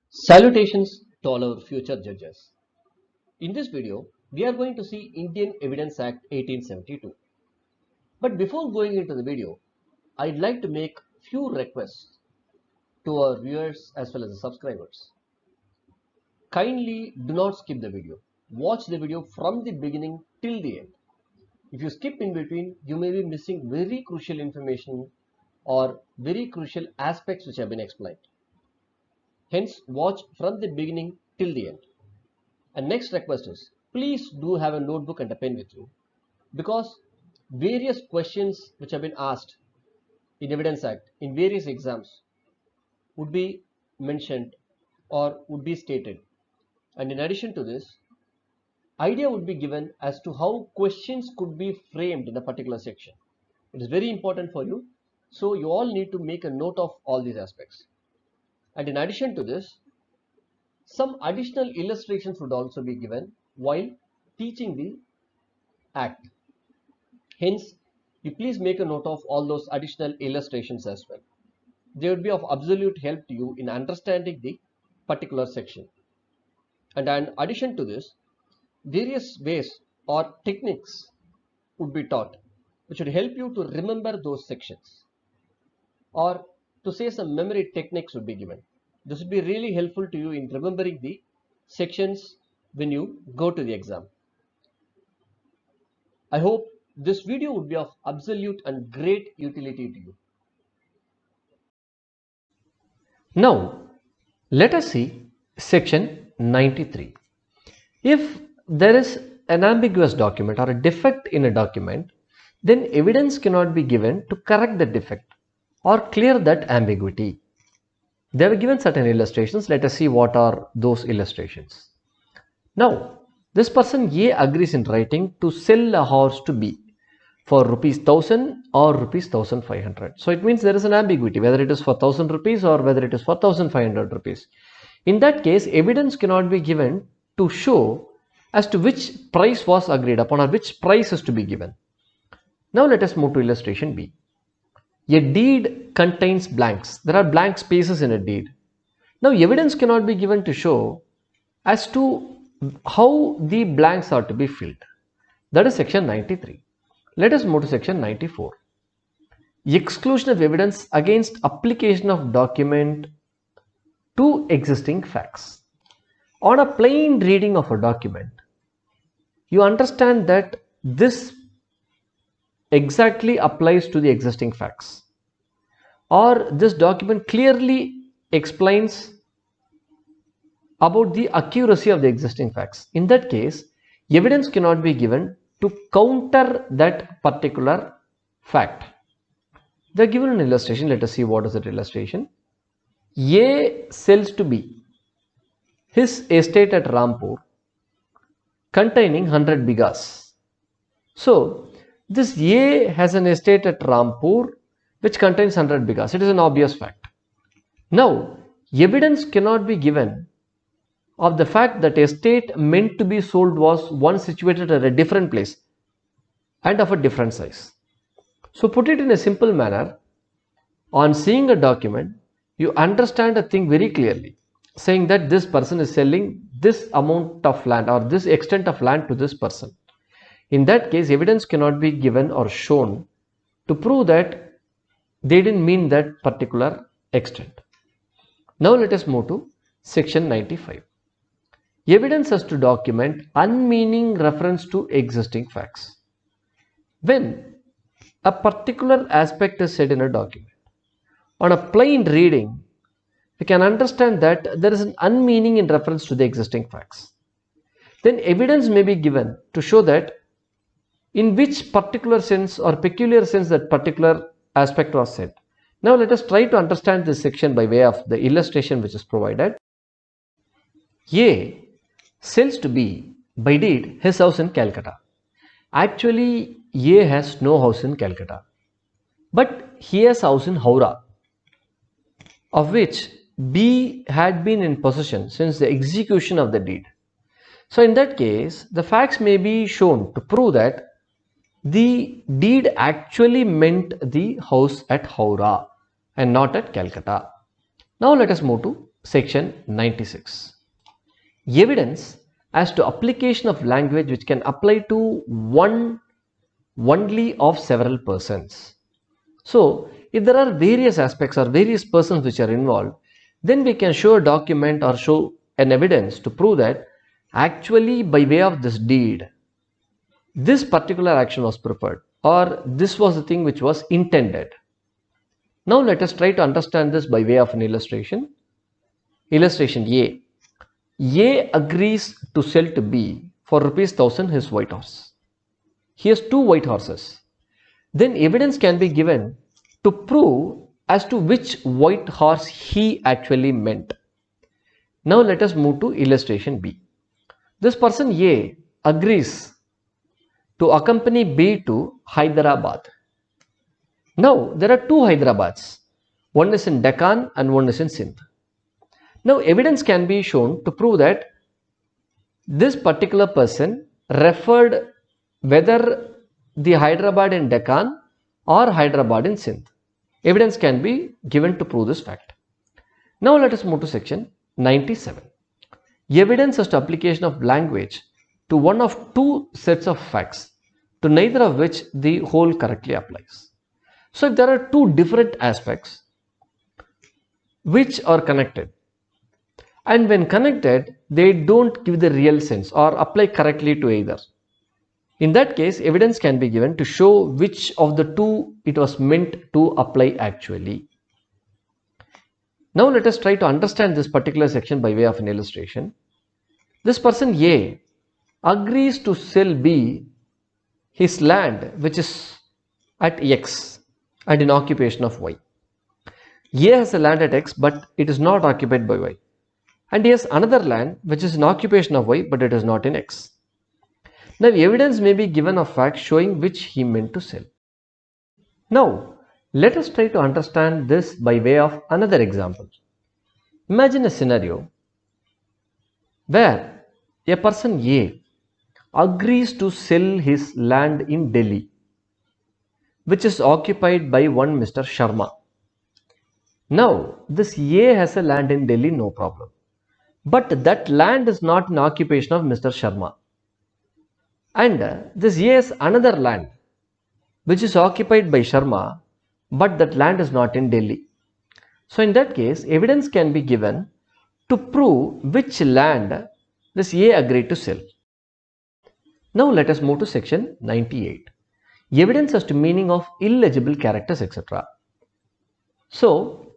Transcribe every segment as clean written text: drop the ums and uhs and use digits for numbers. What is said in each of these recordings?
Salutations to all our future judges. In this video, we are going to see Indian Evidence Act 1872. But before going into the video, I'd like to make few requests to our viewers as well as the subscribers. Kindly do not skip the video. Watch the video from the beginning till the end. If you skip in between, you may be missing very crucial information or very crucial aspects which have been explained. Hence, watch from the beginning till the end. And next request is, please do have a notebook and a pen with you, because various questions which have been asked in Evidence Act in various exams would be mentioned or would be stated. And in addition to this, idea would be given as to how questions could be framed in a particular section. It is very important for you. So you all need to make a note of all these aspects. And in addition to this, some additional illustrations would also be given while teaching the act. Hence, you please make a note of all those additional illustrations as well. They would be of absolute help to you in understanding the particular section. And in addition to this, various ways or techniques would be taught which would help you to remember those sections, or to say some memory techniques would be given. This would be really helpful to you in remembering the sections when you go to the exam. I hope this video would be of absolute and great utility to you. Now, let us see section 93. If there is an ambiguous document or a defect in a document, then evidence cannot be given to correct the defect or clear that ambiguity. They have given certain illustrations. Let us see what are those illustrations. Now, this person A agrees in writing to sell a horse to B for rupees 1000 or rupees 1500. So it means there is an ambiguity whether it is for 1000 rupees or whether it is for 1500 rupees. In that case, evidence cannot be given to show as to which price was agreed upon or which price is to be given. Now let us move to illustration B. A deed contains blanks. There are blank spaces in a deed. Now evidence cannot be given to show as to how the blanks are to be filled. That is section 93. Let us move to section 94. Exclusion of evidence against application of document to existing facts. On a plain reading of a document, you understand that this exactly applies to the existing facts, or this document clearly explains about the accuracy of the existing facts. In that case, evidence cannot be given to counter that particular fact. They are given an illustration. Let us see what is that illustration. A sells to B his estate at Rampur containing 100 bighas. So this A has an estate at Rampur which contains 100 bighas. It is an obvious fact. Now, evidence cannot be given of the fact that estate meant to be sold was one situated at a different place and of a different size. So put it in a simple manner, on seeing a document, you understand a thing very clearly, saying that this person is selling this amount of land or this extent of land to this person. In that case, evidence cannot be given or shown to prove that they didn't mean that particular extent. Now let us move to section 95. Evidence has to document unmeaning reference to existing facts. When a particular aspect is said in a document, on a plain reading, we can understand that there is an unmeaning in reference to the existing facts. Then evidence may be given to show that in which particular sense or peculiar sense that particular aspect was said. Now let us try to understand this section by way of the illustration which is provided. A sells to B by deed his house in Calcutta. Actually, A has no house in Calcutta, but he has a house in Howrah, of which B had been in possession since the execution of the deed. So in that case, the facts may be shown to prove that the deed actually meant the house at Howrah and not at Calcutta. Now let us move to section 96. Evidence as to application of language which can apply to one only of several persons. So, if there are various aspects or various persons which are involved, then we can show a document or show an evidence to prove that actually by way of this deed, this particular action was preferred, or this was the thing which was intended. Now let us try to understand this by way of an illustration. Illustration A. A agrees to sell to B for ₹1,000 his white horse. He has two white horses. Then evidence can be given to prove as to which white horse he actually meant. Now let us move to illustration B. This person A agrees to accompany B to Hyderabad. Now there are two Hyderabaads. One is in Deccan and one is in Sindh. Now evidence can be shown to prove that this particular person referred whether the Hyderabad in Deccan or Hyderabad in Sindh. Evidence can be given to prove this fact. Now let us move to section 97. Evidence as to application of language to one of two sets of facts, to neither of which the whole correctly applies. So if there are two different aspects which are connected, and when connected they don't give the real sense or apply correctly to either, in that case evidence can be given to show which of the two it was meant to apply actually. Now let us try to understand this particular section by way of an illustration. This person A agrees to sell B his land which is at X and in occupation of Y. A has a land at X but it is not occupied by Y, and he has another land which is in occupation of Y but it is not in X. Now evidence may be given of fact showing which he meant to sell. Now let us try to understand this by way of another example. Imagine a scenario where a person A agrees to sell his land in Delhi which is occupied by one Mr. Sharma. Now this A has a land in Delhi, no problem, but that land is not in occupation of Mr. Sharma, and this A has another land which is occupied by Sharma, but that land is not in Delhi. So in that case evidence can be given to prove which land this A agreed to sell. Now let us move to section 98. Evidence as to meaning of illegible characters, etc. So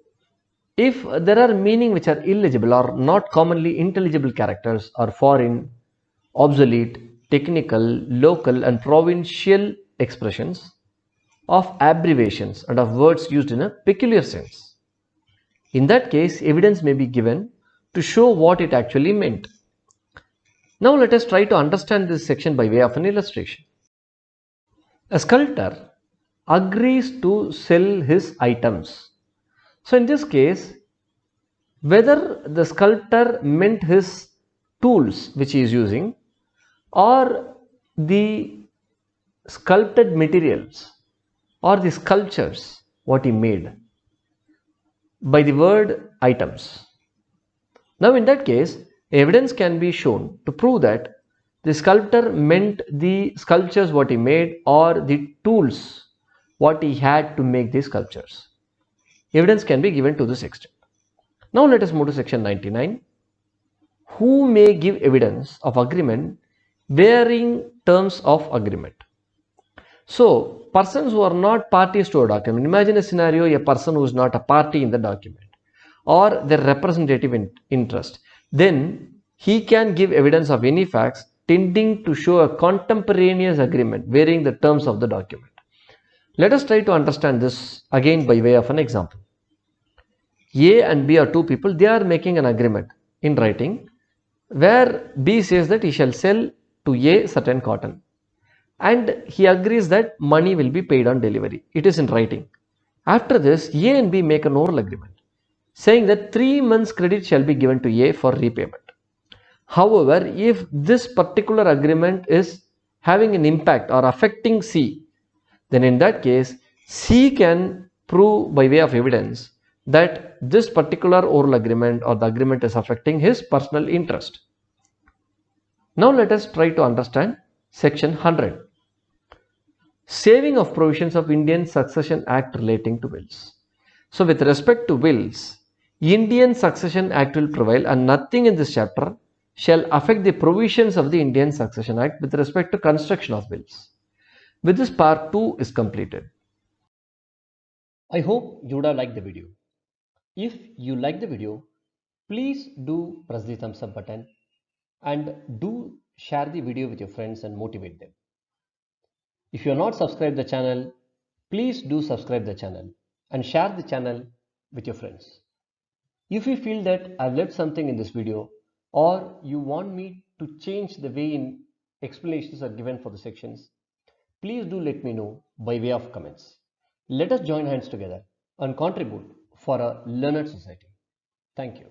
if there are meaning which are illegible or not commonly intelligible characters, or foreign, obsolete, technical, local and provincial expressions, of abbreviations and of words used in a peculiar sense, in that case evidence may be given to show what it actually meant. Now let us try to understand this section by way of an illustration. A sculptor agrees to sell his items. So in this case, whether the sculptor meant his tools which he is using or the sculpted materials or the sculptures what he made by the word items. Now in that case evidence can be shown to prove that the sculptor meant the sculptures what he made or the tools what he had to make these sculptures. Evidence can be given to this extent. Now let us move to section 99. Who may give evidence of agreement varying terms of agreement? So persons who are not parties to a document, imagine a scenario, a person who is not a party in the document or their representative interest, then he can give evidence of any facts tending to show a contemporaneous agreement varying the terms of the document. Let us try to understand this again by way of an example. A and B are two people, they are making an agreement in writing where B says that he shall sell to A certain cotton, and he agrees that money will be paid on delivery. It is in writing. After this, A and B make an oral agreement saying that 3 months credit shall be given to A for repayment. However, if this particular agreement is having an impact or affecting C, then in that case C can prove by way of evidence that this particular oral agreement or the agreement is affecting his personal interest. Now let us try to understand section 100. Saving of provisions of Indian Succession Act relating to wills. So with respect to wills, Indian Succession Act will prevail and nothing in this chapter shall affect the provisions of the Indian Succession Act with respect to construction of wills. With this, part 2 is completed. I hope you would have liked the video. If you like the video, please do press the thumbs up button and do share the video with your friends and motivate them. If you are not subscribed the channel, please do subscribe the channel and share the channel with your friends. If you feel that I've left something in this video or you want me to change the way in explanations are given for the sections, please do let me know by way of comments. Let us join hands together and contribute for a learned society. Thank you.